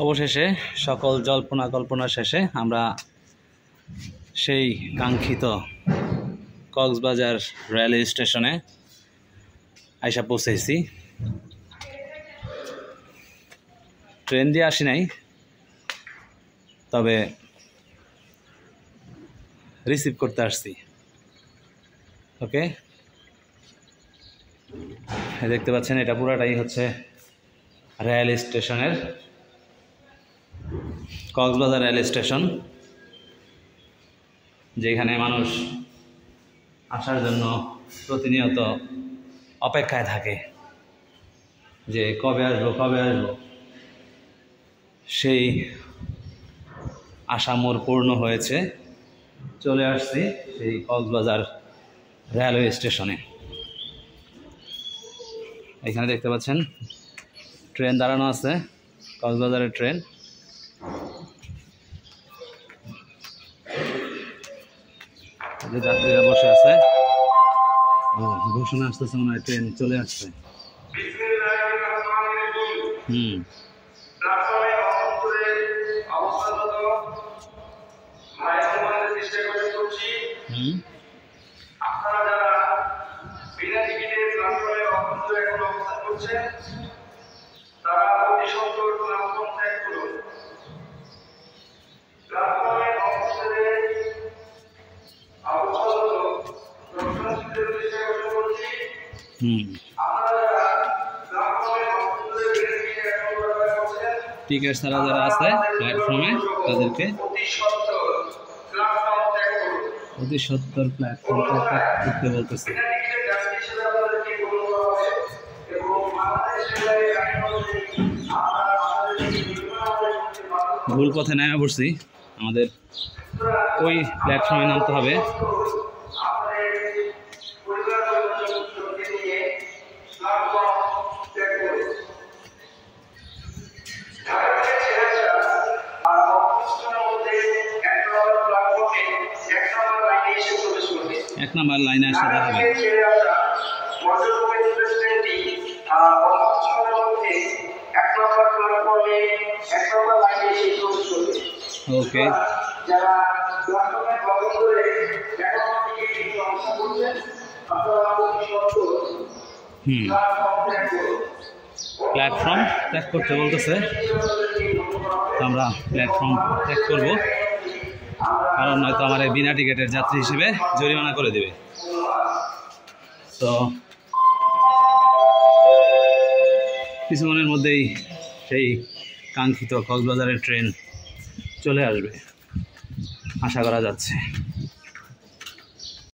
অবশেষে সকল জল্পনা কল্পনা শেষে আমরা সেই কাঙ্ক্ষিত কক্সবাজার রেলওয়ে স্টেশনে আইসা পৌঁছেছি। ট্রেন দিয়ে আসি নাই, তবে রিসিভ করতে আসছি। ওকে, দেখতে পাচ্ছেন এটা পুরাটাই হচ্ছে রেল স্টেশনের, কক্সবাজার রেল স্টেশন, যেখানে মানুষ আসার জন্য প্রতিনিয়ত অপেক্ষায় থাকে যে কবে আসবো কবে আসবো। সেই আশা মোর পূর্ণ হয়েছে, চলে আসছি সেই কক্সবাজার রেলওয়ে স্টেশনে। এখানে দেখতে পাচ্ছেন ট্রেন দাঁড়ানো আছে, কক্সবাজারের ট্রেন। যাত্রীরা বসে আছে, ঘোষণা আসতেছে, মনে হয় ট্রেন চলে আসছে। টিকিট ছাড়া যারা আছে প্ল্যাটফর্মে তাদেরকে অতি সত্তর প্ল্যাটফর্ম করতে বলতেছে। ভুল পথে নেমে পড়ছি, আমাদের ওই প্ল্যাটফর্মে নামতে হবে। এক নম্বর লাইনে আসা দাঁড়াবে। ওকে, প্ল্যাটফর্ম ত্যাগ করতে বলতেছে, আমরা প্ল্যাটফর্ম ত্যাগ করব, কারণ নয়তো আমার বিনা টিকিটের যাত্রী হিসেবে জরিমানা করে দেবে। তো কিছুক্ষণের মধ্যেই সেই কাঙ্ক্ষিত কক্সবাজারের ট্রেন চলে আসবে আশা করা যাচ্ছে।